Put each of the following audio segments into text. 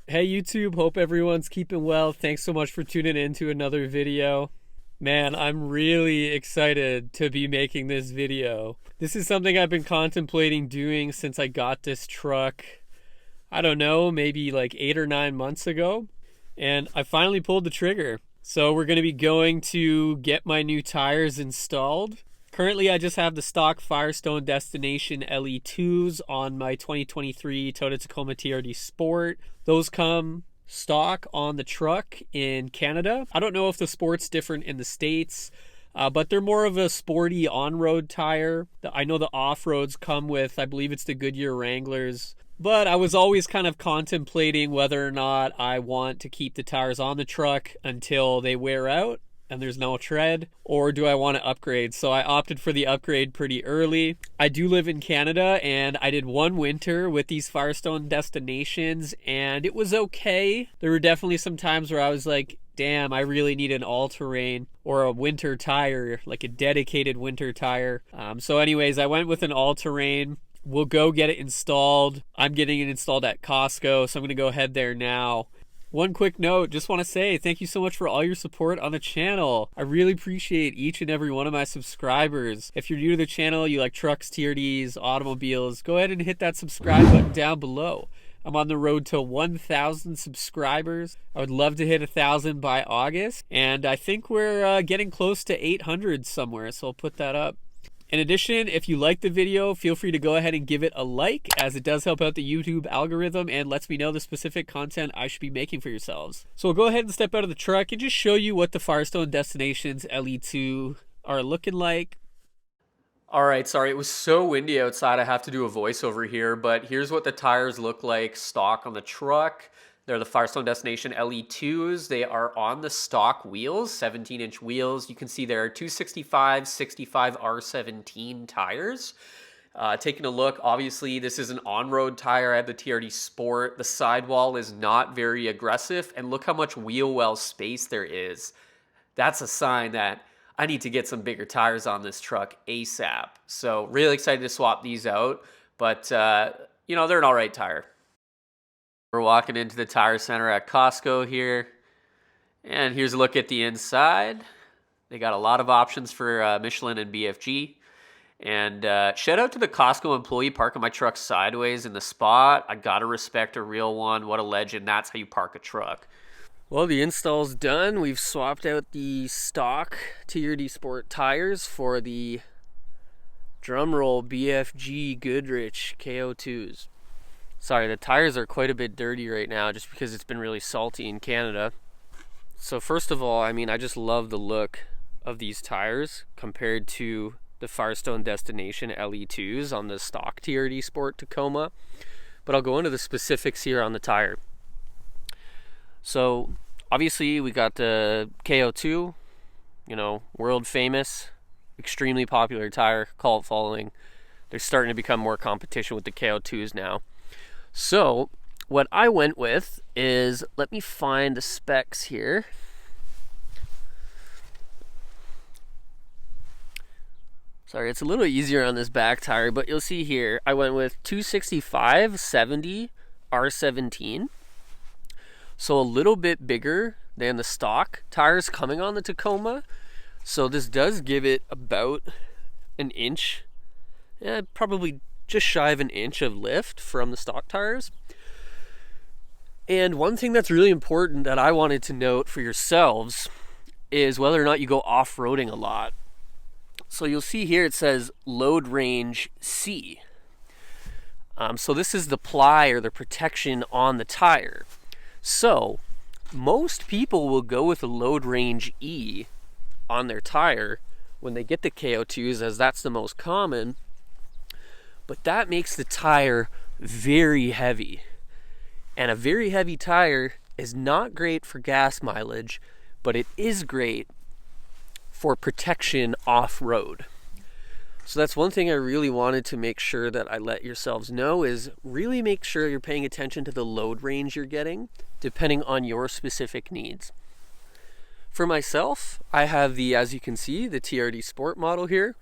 Hey YouTube, hope everyone's keeping well. Thanks so much for tuning in to another video. Man, I'm really excited to be making this video. This is something I've been contemplating doing since I got this truck, I don't know, maybe like 8 or 9 months ago. And I finally pulled the trigger. So we're going to be going to get my new tires installed. Currently, I just have the stock Firestone Destination LE2s on my 2023 Toyota Tacoma TRD Sport. Those come stock on the truck in Canada. I don't know if the Sport's different in the States, but they're more of a sporty on-road tire. I know the off-roads come with, I believe it's the Goodyear Wranglers. But I was always kind of contemplating whether or not I want to keep the tires on the truck until they wear out and there's no tread, or do I want to upgrade? So I opted for the upgrade pretty early. I do live in Canada, and I did one winter with these Firestone Destinations, and it was okay. There were definitely some times where I was like, damn, I really need an all-terrain or a winter tire, like a dedicated winter tire. So anyways, I went with an all-terrain. We'll go get it installed. I'm getting it installed at Costco, so I'm going to go head there now. One quick note, just want to say thank you so much for all your support on the channel. I really appreciate each and every one of my subscribers. If you're new to the channel, you like trucks, TRDs, automobiles, go ahead and hit that subscribe button down below. I'm on the road to 1,000 subscribers. I would love to hit 1,000 by August, and I think we're getting close to 800 somewhere, so I'll put that up. In addition, if you like the video, feel free to go ahead and give it a like, as it does help out the YouTube algorithm and lets me know the specific content I should be making for yourselves. So we'll go ahead and step out of the truck and just show you what the Firestone Destinations LE2 are looking like. Alright, sorry, it was so windy outside I have to do a voiceover here, but here's what the tires look like stock on the truck. They're the Firestone Destination LE2s. They are on the stock wheels, 17-inch wheels. You can see there are 265, 65 R17 tires. Taking a look, obviously this is an on-road tire. I have the TRD Sport. The sidewall is not very aggressive, and look how much wheel well space there is. That's a sign that I need to get some bigger tires on this truck ASAP. So really excited to swap these out, but you know, they're an all right tire. We're walking into the tire center at Costco here, and here's a look at the inside. They got a lot of options for Michelin and BFG, and shout out to the Costco employee parking my truck sideways in the spot. I gotta respect a real one. What a legend. That's how you park a truck. Well, the install's done. We've swapped out the stock TRD Sport tires for the drumroll BFG Goodrich KO2s. Sorry, the tires are quite a bit dirty right now just because it's been really salty in Canada. So first of all, I mean, I just love the look of these tires compared to the Firestone Destination LE2s on the stock TRD Sport Tacoma. But I'll go into the specifics here on the tire. So obviously we got the KO2, you know, world famous, extremely popular tire, cult following. They're starting to become more competition with the KO2s now. So what I went with is, let me find the specs here. Sorry, it's a little easier on this back tire, but you'll see here, I went with 265 70 R17. So a little bit bigger than the stock tires coming on the Tacoma. So this does give it about an inch, probably just shy of an inch of lift from the stock tires. And one thing that's really important that I wanted to note for yourselves is whether or not you go off-roading a lot. So you'll see here it says load range C. So this is the ply or the protection on the tire. So most people will go with a load range E on their tire when they get the KO2s, as that's the most common. But that makes the tire very heavy. And a very heavy tire is not great for gas mileage, but it is great for protection off-road. So that's one thing I really wanted to make sure that I let yourselves know, is really make sure you're paying attention to the load range you're getting, depending on your specific needs. For myself, I have the, as you can see, the TRD Sport model here.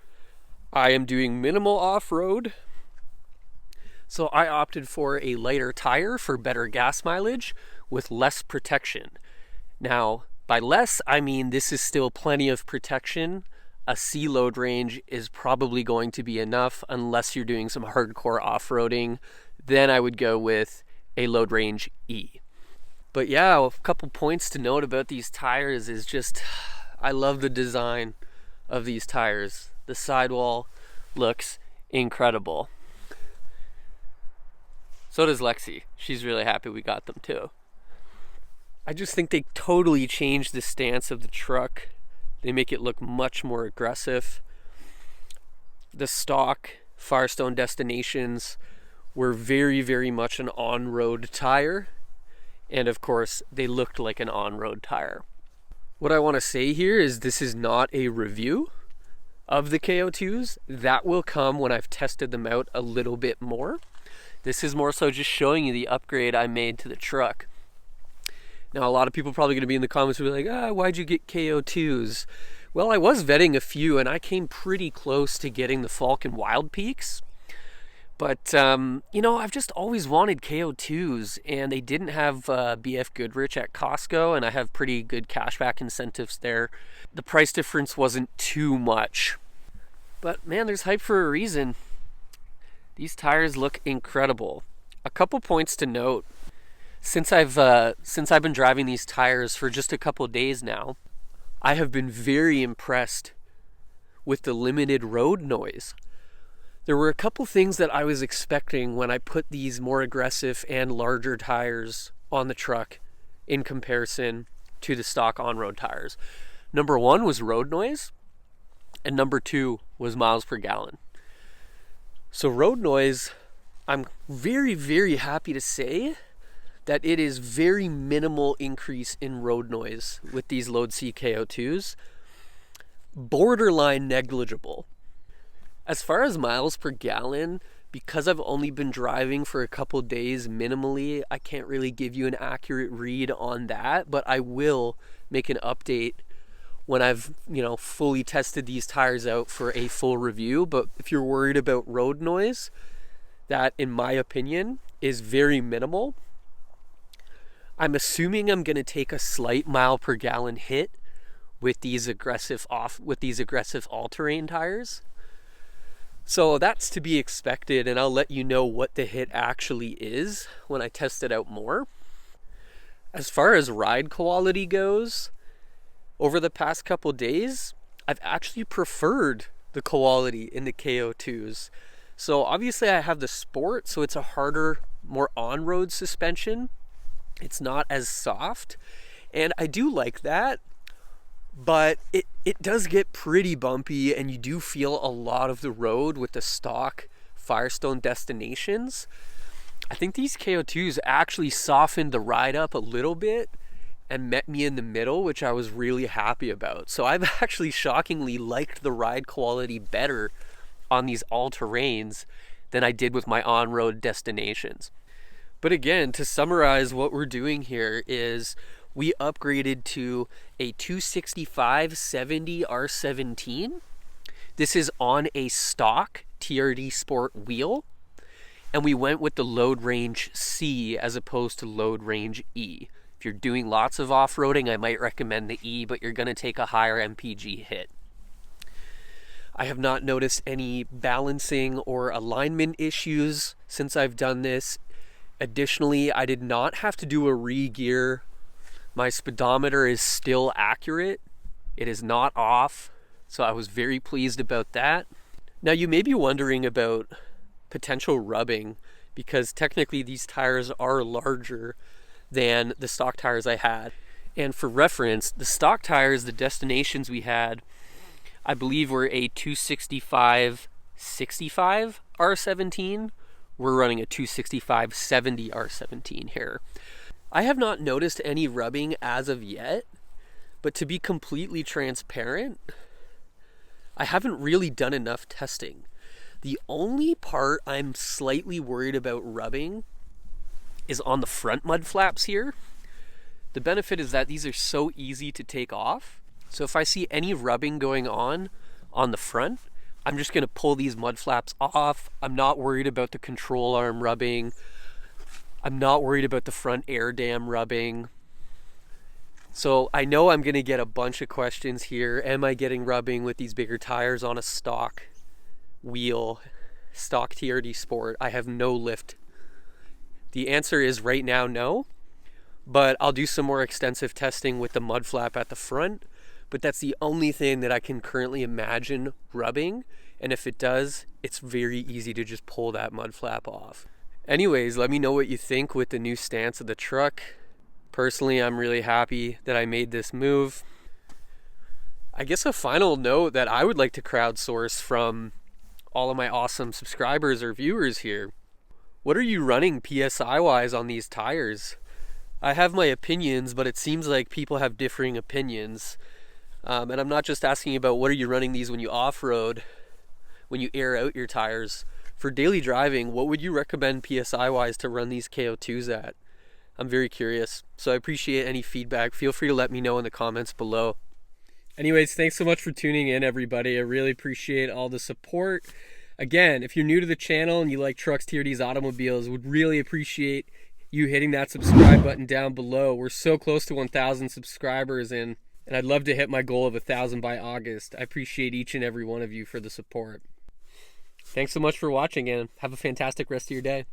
I am doing minimal off-road, so I opted for a lighter tire for better gas mileage, with less protection. Now, by less, I mean this is still plenty of protection. A C load range is probably going to be enough unless you're doing some hardcore off-roading. Then I would go with a load range E. But yeah, a couple points to note about these tires is just, I love the design of these tires. The sidewall looks incredible. So does Lexi. She's really happy we got them too. I just think they totally changed the stance of the truck. They make it look much more aggressive. The stock Firestone Destinations were very, very much an on-road tire. And of course, they looked like an on-road tire. What I want to say here is this is not a review of the KO2s. That will come when I've tested them out a little bit more. This is more so just showing you the upgrade I made to the truck. Now, a lot of people are probably going to be in the comments and be like, why'd you get KO2s? Well, I was vetting a few, and I came pretty close to getting the Falcon Wild Peaks. But, you know, I've just always wanted KO2s, and they didn't have BF Goodrich at Costco, and I have pretty good cashback incentives there. The price difference wasn't too much. But, man, there's hype for a reason. These tires look incredible. A couple points to note. Since I've been driving these tires for just a couple days now, I have been very impressed with the limited road noise. There were a couple things that I was expecting when I put these more aggressive and larger tires on the truck in comparison to the stock on-road tires. Number one was road noise, and number two was miles per gallon. So road noise, I'm very, very happy to say that it is very minimal increase in road noise with these Load C KO2s. Borderline negligible. As far as miles per gallon, because I've only been driving for a couple days minimally, I can't really give you an accurate read on that, but I will make an update when I've, fully tested these tires out for a full review. But if you're worried about road noise, that, in my opinion, is very minimal. I'm assuming I'm going to take a slight mile per gallon hit with these aggressive all-terrain tires. So that's to be expected, and I'll let you know what the hit actually is when I test it out more. As far as ride quality goes, over the past couple days, I've actually preferred the quality in the KO2s. So obviously I have the Sport, so it's a harder, more on-road suspension. It's not as soft, and I do like that, but it does get pretty bumpy, and you do feel a lot of the road with the stock Firestone Destinations. I think these KO2s actually softened the ride up a little bit and met me in the middle, which I was really happy about. So I've actually shockingly liked the ride quality better on these all-terrains than I did with my on-road Destinations. But again, to summarize what we're doing here is we upgraded to a 265/70 R17. This is on a stock TRD Sport wheel. And we went with the Load Range C as opposed to Load Range E. If you're doing lots of off-roading, I might recommend the E, but you're going to take a higher MPG hit. I have not noticed any balancing or alignment issues since I've done this. Additionally, I did not have to do a re-gear. My speedometer is still accurate. It is not off, so I was very pleased about that. Now, you may be wondering about potential rubbing, because technically these tires are larger than the stock tires I had. And for reference, the stock tires, the Destinations we had, I believe were a 265/65 R17. We're running a 265/70 R17 here. I have not noticed any rubbing as of yet, but to be completely transparent, I haven't really done enough testing. The only part I'm slightly worried about rubbing is on the front mud flaps here. The benefit is that these are so easy to take off. So if I see any rubbing going on the front, I'm just going to pull these mud flaps off. I'm not worried about the control arm rubbing. I'm not worried about the front air dam rubbing. So I know I'm going to get a bunch of questions here. Am I getting rubbing with these bigger tires on a stock wheel, stock TRD Sport? I have no lift. The answer is right now no, but I'll do some more extensive testing with the mud flap at the front. But that's the only thing that I can currently imagine rubbing. And if it does, it's very easy to just pull that mud flap off. Anyways, let me know what you think with the new stance of the truck. Personally, I'm really happy that I made this move. I guess a final note that I would like to crowdsource from all of my awesome subscribers or viewers here. What are you running PSI-wise on these tires? I have my opinions, but it seems like people have differing opinions. And I'm not just asking about what are you running these when you off-road, when you air out your tires. For daily driving, what would you recommend PSI-wise to run these KO2s at? I'm very curious, so I appreciate any feedback. Feel free to let me know in the comments below. Anyways, thanks so much for tuning in, everybody. I really appreciate all the support. Again, if you're new to the channel and you like trucks, TRDs, automobiles, would really appreciate you hitting that subscribe button down below. We're so close to 1,000 subscribers, and I'd love to hit my goal of 1,000 by August. I appreciate each and every one of you for the support. Thanks so much for watching, and have a fantastic rest of your day.